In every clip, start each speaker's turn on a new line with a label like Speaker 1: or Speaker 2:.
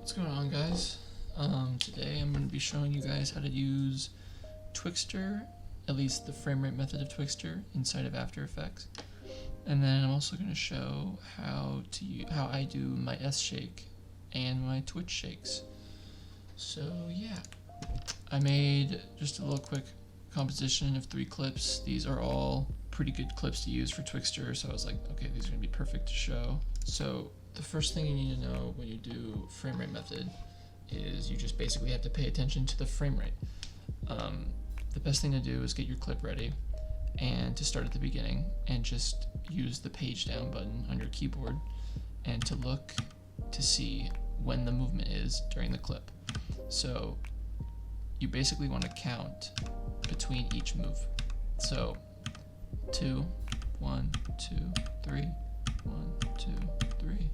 Speaker 1: What's going on, guys? Today I'm going to be showing you guys how to use Twixtor, at least the frame rate method of Twixtor, inside of After Effects. And then I'm also going to show how I do my S shake and my Twitch shakes. So yeah, I made just a little quick composition of 3 clips. These are all pretty good clips to use for Twixtor, so I was like, okay, these are going to be perfect to show. So the first thing you need to know when you do frame rate method is you just basically have to pay attention to the frame rate. The best thing to do is get your clip ready and to start at the beginning and just use the page down button on your keyboard and to look to see when the movement is during the clip. So you basically want to count between each move. So 2, 1, 2, 3, 1, 2, 3,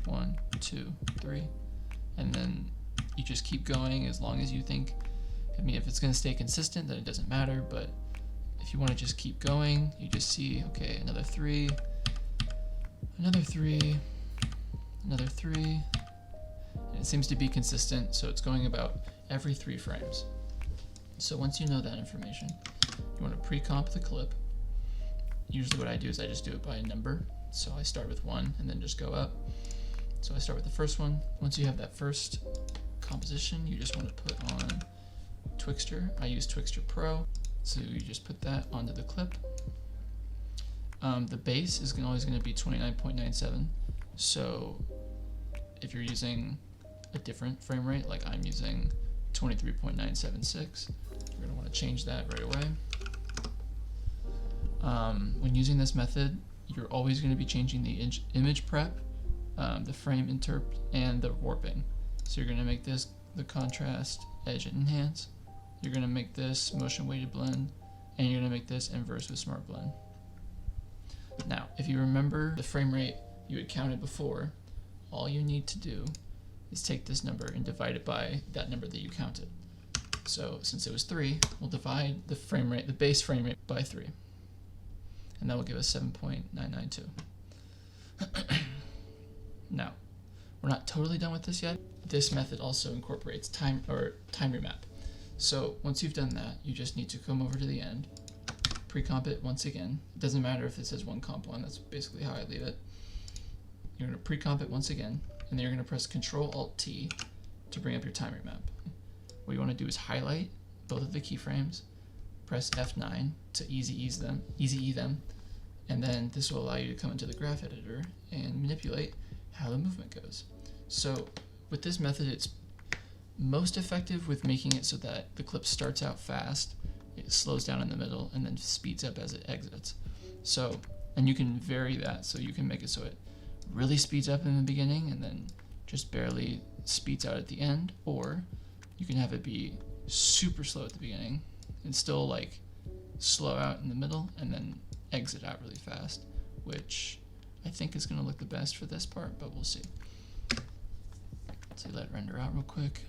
Speaker 1: 1, 2, 3, and then you just keep going as long as you think. I mean, if it's going to stay consistent, then it doesn't matter, but if you want to just keep going, you just see, okay, another 3, another 3, another 3, and it seems to be consistent, so it's going about every 3 frames. So once you know that information, you want to pre-comp the clip. Usually what I do is I just do it by a number, so I start with 1 and then just go up. So I start with the first one. Once you have that first composition, you just want to put on Twixtor. I use Twixtor Pro, so you just put that onto the clip. The base is always going to be 29.97, so if you're using a different frame rate, like I'm using 23.976, you're going to want to change that right away. When using this method, you're always going to be changing the image prep, the frame interp, and the warping. So you're going to make this the contrast, edge, and enhance. You're going to make this motion weighted blend, and you're going to make this inverse with smart blend. Now, if you remember the frame rate you had counted before, all you need to do is take this number and divide it by that number that you counted. So since it was 3, we'll divide the frame rate, the base frame rate, by 3. And that will give us 7.992. Now, we're not totally done with this yet. This method also incorporates time remap. So once you've done that, you just need to come over to the end, pre-comp it once again. It doesn't matter if it says 1 comp 1, that's basically how I leave it. You're going to pre-comp it once again, and then you're going to press Ctrl-Alt-T to bring up your time remap. What you want to do is highlight both of the keyframes, press F9 to easy E them, and then this will allow you to come into the graph editor and manipulate how the movement goes. So with this method, it's most effective with making it so that the clip starts out fast, it slows down in the middle, and then speeds up as it exits. So, and you can vary that, so you can make it so it really speeds up in the beginning and then just barely speeds out at the end, or you can have it be super slow at the beginning and still like slow out in the middle and then exit out really fast, which I think is going to look the best for this part, but we'll see. So let it render out real quick.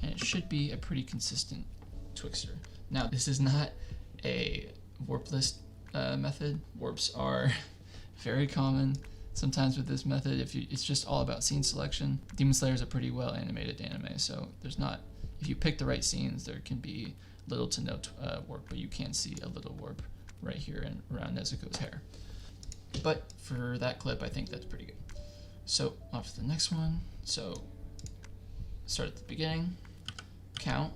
Speaker 1: And it should be a pretty consistent Twixtor. Now, this is not a warpless method. Warps are very common sometimes with this method. It's just all about scene selection. Demon Slayer is a pretty well animated anime, so there's not, if you pick the right scenes, there can be little to no warp, but you can see a little warp right here and around Nezuko's hair. But for that clip, I think that's pretty good. So off to the next one. So start at the beginning, count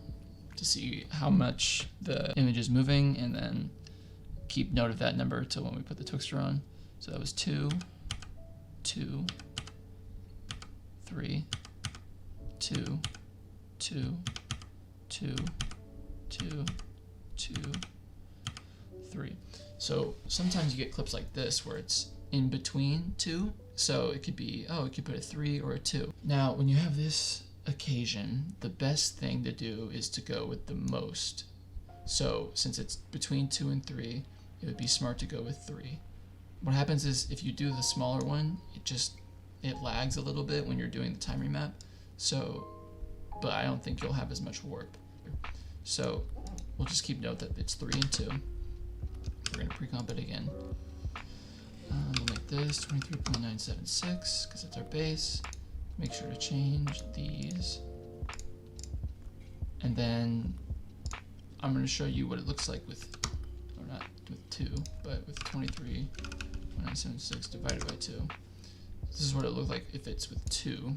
Speaker 1: to see how much the image is moving, and then keep note of that number till when we put the Twixtor on. So that was 2, 2, 3, 2, 2, 2, 2, 2, 3. So sometimes you get clips like this where it's in between 2. So it could be, oh, it could put a 3 or a 2. Now, when you have this occasion, the best thing to do is to go with the most. So since it's between 2 and 3, it would be smart to go with 3. What happens is if you do the smaller one, it lags a little bit when you're doing the time remap. So, but I don't think you'll have as much warp. So we'll just keep note that it's 3 and 2. We're going to pre-comp it again. We'll make set this 23.976 because it's our base. Make sure to change these. And then I'm going to show you what it looks like with, or not with 2, but with 23.976 divided by 2. This is what it looks like if it's with 2.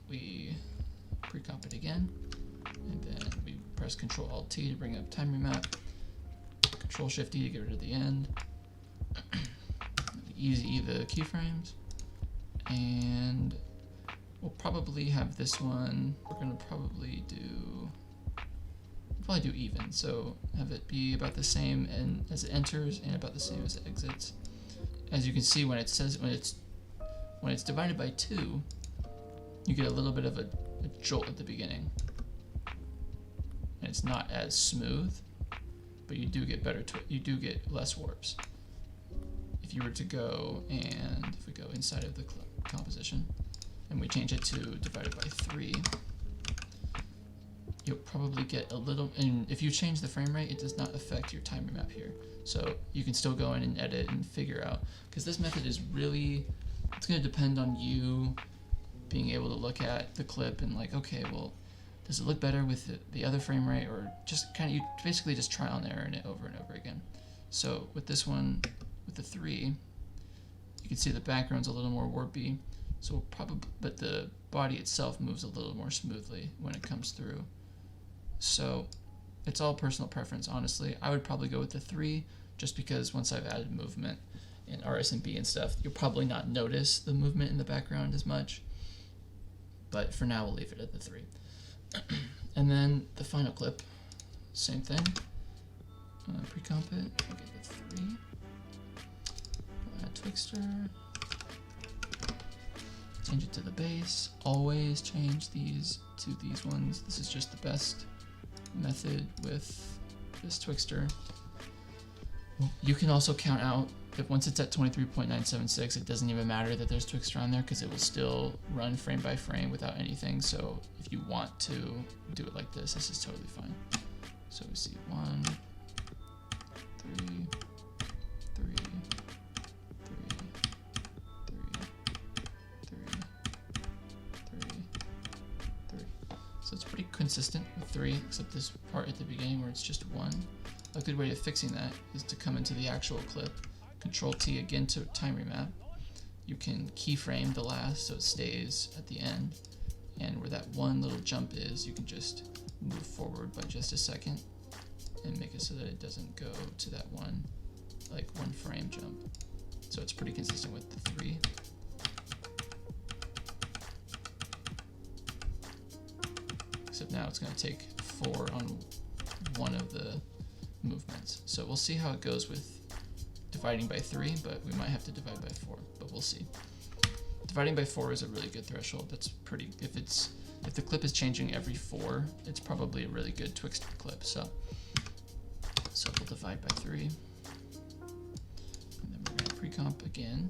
Speaker 1: We pre-comp it again, and then we press Ctrl-Alt-T to bring up time remap, Ctrl-Shift-D to get rid of the end, easy the keyframes, and we'll probably have this one, we're going to probably do even, so have it be about the same and as it enters and about the same as it exits. As you can see, when it says when it's divided by 2, you get a little bit of a jolt at the beginning, and it's not as smooth, but you do get you do get less warps. If you were to go, and if we go inside of the composition and we change it to divided by 3, you'll probably get a little, and if you change the frame rate, it does not affect your time remap here. So you can still go in and edit and figure out, because this method is really, it's going to depend on you being able to look at the clip and like, okay, well, does it look better with the other frame rate, or just kind of, you basically just trial and error it over and over again. So with this one, with the 3, you can see the background's a little more warpy, so we'll probably, but the body itself moves a little more smoothly when it comes through. So it's all personal preference, honestly. I would probably go with the 3, just because once I've added movement in RSMB and stuff, you'll probably not notice the movement in the background as much. But for now, we'll leave it at the 3. And then the final clip, same thing. Pre-comp it, we'll get the 3. We'll add Twixtor. Change it to the base. Always change these to these ones. This is just the best method with this Twixtor. You can also count out, if once it's at 23.976, it doesn't even matter that there's Twixtor on there, because it will still run frame by frame without anything. So if you want to do it like this is totally fine. So we see 1, 3, 3, 3, 3, 3, 3. So it's pretty consistent with 3, except this part at the beginning where it's just 1. A good way of fixing that is to come into the actual clip, Control-T again to time remap. You can keyframe the last so it stays at the end, and where that one little jump is, you can just move forward by just a second and make it so that it doesn't go to that one frame jump. So it's pretty consistent with the 3. Except now it's going to take 4 on one of the movements. So we'll see how it goes with dividing by 3, but we might have to divide by 4, but we'll see. Dividing by 4 is a really good threshold. That's pretty, if the clip is changing every 4, it's probably a really good Twixtor clip. So we'll divide by 3, and then we're going to pre-comp again,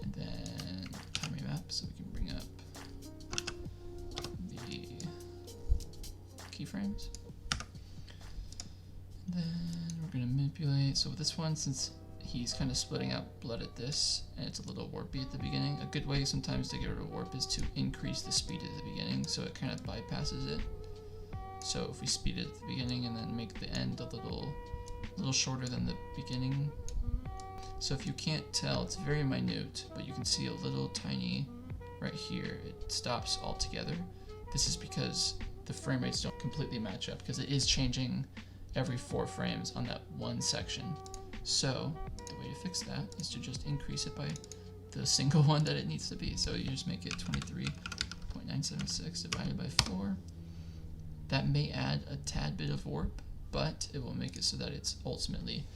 Speaker 1: and then time remap so we can bring up the keyframes. Then we're going to manipulate. So with this one, since he's kind of splitting out blood at this, and it's a little warpy at the beginning, a good way sometimes to get rid of warp is to increase the speed at the beginning so it kind of bypasses it. So if we speed it at the beginning and then make the end a little shorter than the beginning. So if you can't tell, it's very minute, but you can see a little tiny right here. It stops altogether. This is because the frame rates don't completely match up, because it is changing every 4 frames on that one section. So the way to fix that is to just increase it by the single one that it needs to be. So you just make it 23.976 divided by 4. That may add a tad bit of warp, but it will make it so that it's ultimately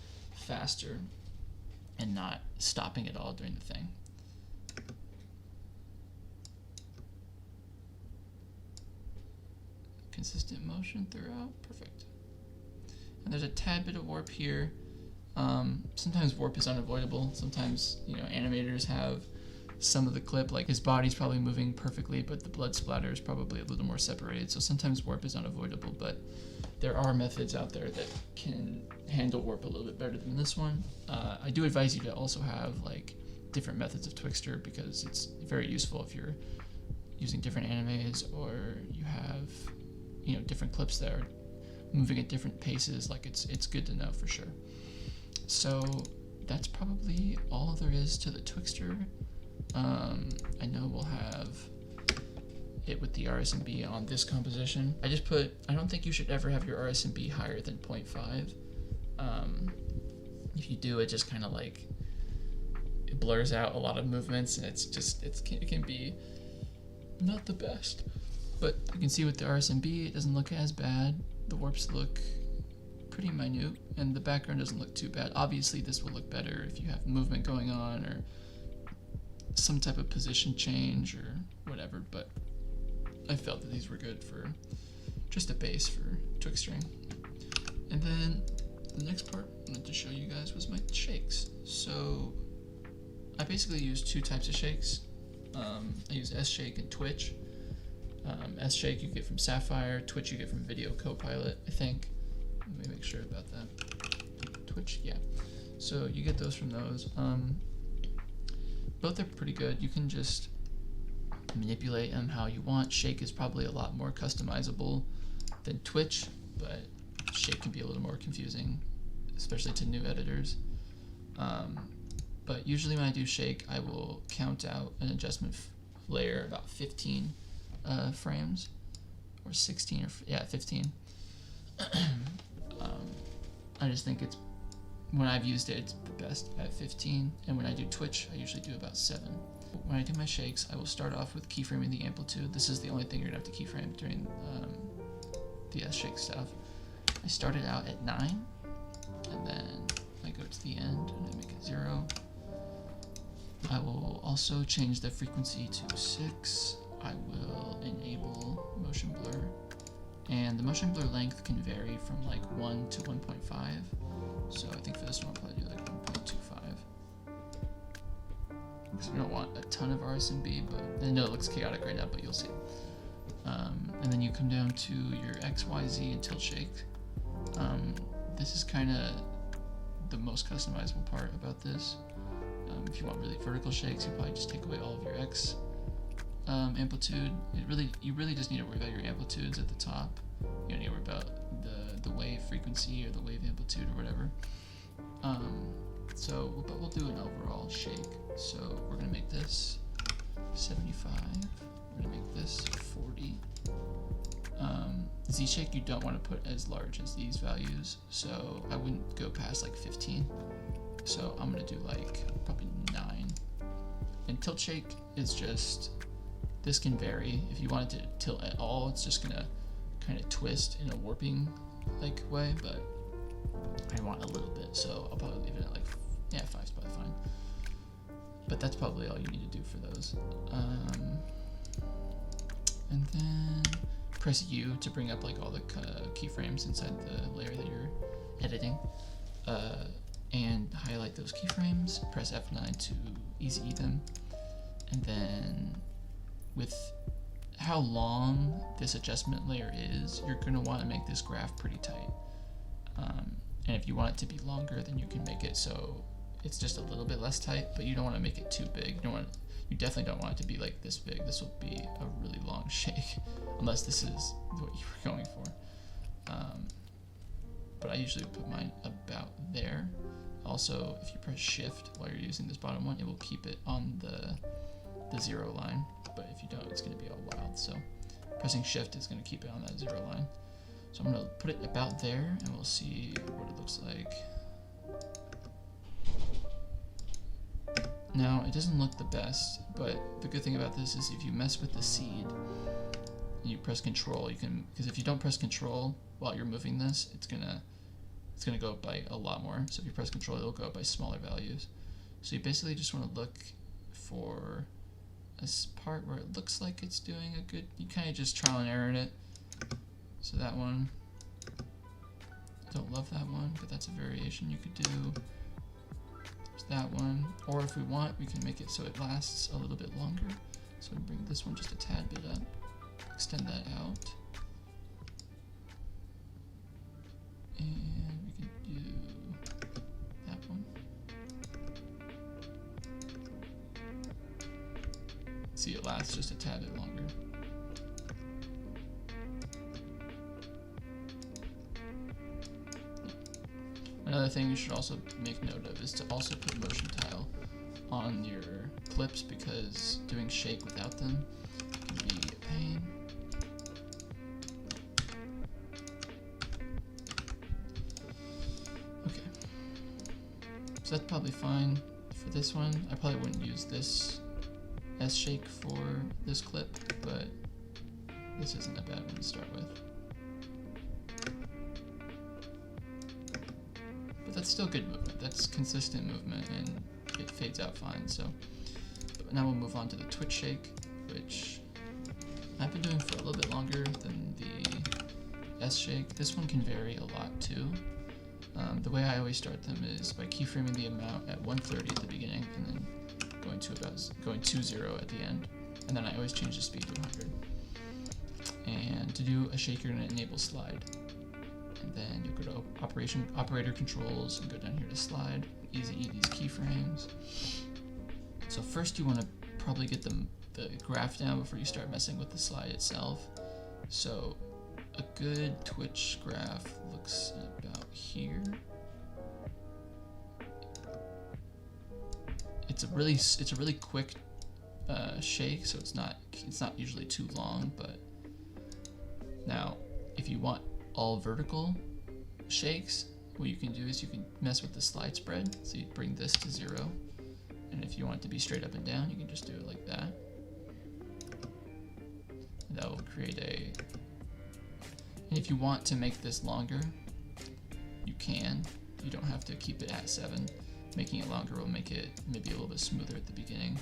Speaker 1: faster and not stopping at all during the thing. Consistent motion throughout, perfect. And there's a tad bit of warp here. Sometimes warp is unavoidable. Sometimes, animators have some of the clip, like his body's probably moving perfectly, but the blood splatter is probably a little more separated. So sometimes warp is unavoidable, but there are methods out there that can handle warp a little bit better than this one. I do advise you to also have like different methods of Twixtor, because it's very useful if you're using different animes, or you have, you know, different clips that are moving at different paces. Like it's good to know for sure. So that's probably all there is to the Twixtor. I know we'll have it with the RSMB on this composition. I don't think you should ever have your RSMB higher than 0.5. If you do, it just kind of like, it blurs out a lot of movements, and it can be not the best. But you can see with the RSMB, it doesn't look as bad. The warps look pretty minute, and the background doesn't look too bad. Obviously, this will look better if you have movement going on, or some type of position change, or whatever, but I felt that these were good for just a base for Twixtoring. And then the next part I wanted to show you guys was my shakes. So I basically use two types of shakes. I use S-Shake and Twitch. S-Shake you get from Sapphire, Twitch you get from Video Copilot, I think. Let me make sure about that. Twitch, yeah. So you get those from those. Both are pretty good. You can just manipulate them how you want. Shake is probably a lot more customizable than Twitch, but Shake can be a little more confusing, especially to new editors. But usually when I do Shake, I will count out an adjustment layer about 15 frames, or 16, or 15. I just think it's, when I've used it, it's the best at 15, and when I do Twitch, I usually do about 7. When I do my shakes, I will start off with keyframing the amplitude. This is the only thing you're gonna have to keyframe during the S-Shake stuff. I start it out at 9, and then I go to the end and I make it 0. I will also change the frequency to 6. I will enable motion blur, and the motion blur length can vary from like 1 to 1.5. So I think for this one I'll probably do like 1.25. Because we don't want a ton of RSMB, but I know it looks chaotic right now, but you'll see. And then you come down to your X, Y, Z and tilt shake. This is kind of the most customizable part about this. If you want really vertical shakes, you probably just take away all of your X amplitude. You really just need to worry about your amplitudes at the top. You don't need to worry about the wave frequency or the wave amplitude or whatever. But we'll do an overall shake. So we're gonna make this 75. We're gonna make this 40. Z shake you don't want to put as large as these values, so I wouldn't go past like 15. So I'm gonna do like probably 9. And tilt shake is just, this can vary. If you want it to tilt at all, it's just gonna kind of twist in a warping like way, but I want a little bit, so I'll probably leave it at like, 5's probably fine. But that's probably all you need to do for those. And then press U to bring up like all the keyframes inside the layer that you're editing. And highlight those keyframes, press F9 to easy them. And then with how long this adjustment layer is, you're gonna want to make this graph pretty tight. And if you want it to be longer, then you can make it so it's just a little bit less tight, but you don't want to make it too big. You definitely don't want it to be like this big. This will be a really long shake, unless this is what you were going for. But I usually put mine about there. Also, if you press Shift while you're using this bottom one, it will keep it on the 0 line. But if you don't, it's going to be all wild. So pressing Shift is going to keep it on that 0 line. So I'm going to put it about there, and we'll see what it looks like. Now, it doesn't look the best, but the good thing about this is if you mess with the seed, you press Control, you can, because if you don't press Control while you're moving this, it's gonna go up by a lot more. So if you press Control, it'll go up by smaller values. So you basically just want to look for a part where it looks like it's doing a good, you kind of just trial and error it. So that one, don't love that one, but that's a variation you could do. There's that one. Or if we want, we can make it so it lasts a little bit longer. So we bring this one just a tad bit up, extend that out. And we can do that one. See, it lasts just a tad bit longer. Another thing you should also make note of is to also put motion tile on your clips, because doing shake without them can be a pain. Okay, so that's probably fine for this one. I probably wouldn't use this as shake for this clip, but this isn't a bad one to start with. But that's still good movement. That's consistent movement, and it fades out fine. So but now we'll move on to the twitch shake, which I've been doing for a little bit longer than the S shake. This one can vary a lot too. The way I always start them is by keyframing the amount at 130 at the beginning, and then going to 0 at the end, and then I always change the speed to 100. And to do a shake, you're going to enable slide, and then you'll go to operator controls and go down here to slide. Easy these keyframes. So first you want to probably get the graph down before you start messing with the slide itself. So a good twitch graph looks about here. It's a really quick shake, so it's not usually too long. But now, if you want all vertical shakes, what you can do is you can mess with the slide spread. So you bring this to 0, and if you want it to be straight up and down, you can just do it like that. And that will create a. And if you want to make this longer, you can. You don't have to keep it at 7. Making it longer will make it maybe a little bit smoother at the beginning.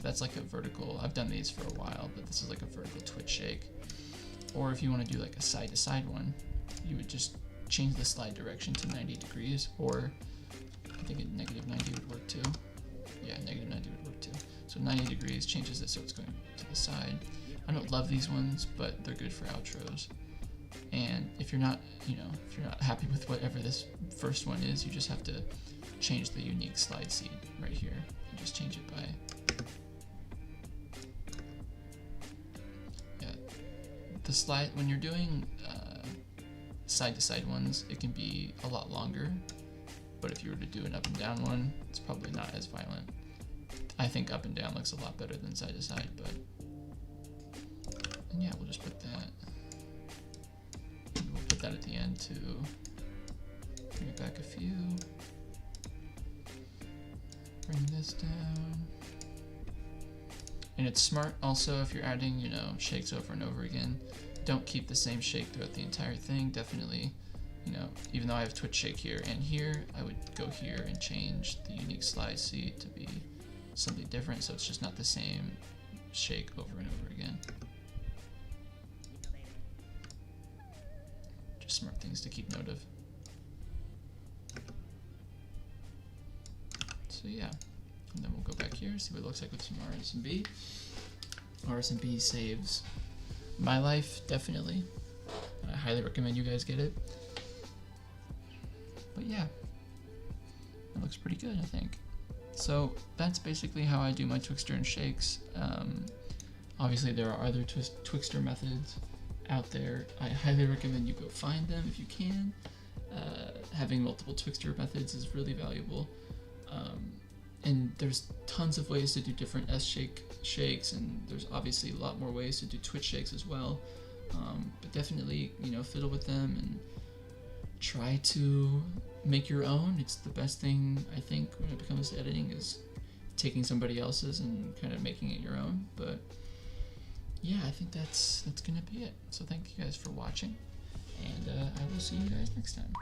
Speaker 1: That's like a vertical. I've done these for a while, but this is like a vertical twitch shake. Or if you want to do like a side to side one, you would just change the slide direction to 90 degrees, or I think a negative 90 would work too. Yeah, negative 90 would work too. So 90 degrees changes it so it's going to the side. I don't love these ones, but they're good for outros. And if you're not, if you're not happy with whatever this first one is, you just have to change the unique slide seed right here and just change it by. Yeah, the slide when you're doing side to side ones, it can be a lot longer. But if you were to do an up and down one, it's probably not as violent. I think up and down looks a lot better than side to side, but. And yeah, we'll just put that. We'll put that at the end to bring it back a few. Bring this down. And it's smart also if you're adding, shakes over and over again. Don't keep the same shake throughout the entire thing. Definitely, even though I have twitch shake here and here, I would go here and change the unique slide seed to be something different, so it's just not the same shake over and over again. Just smart things to keep note of. So yeah, and then we'll go back here, see what it looks like with some RSMB. RSMB saves my life, definitely. I highly recommend you guys get it. But yeah, it looks pretty good, I think. So that's basically how I do my Twixtor and shakes. Obviously there are other Twixtor methods out there. I highly recommend you go find them if you can. Having multiple Twixtor methods is really valuable. And there's tons of ways to do different shakes, and there's obviously a lot more ways to do twitch shakes as well. But definitely, fiddle with them and try to make your own. It's the best thing, I think, when it comes to editing, is taking somebody else's and kind of making it your own. But yeah, I think that's gonna be it. So thank you guys for watching, and I will see you guys next time.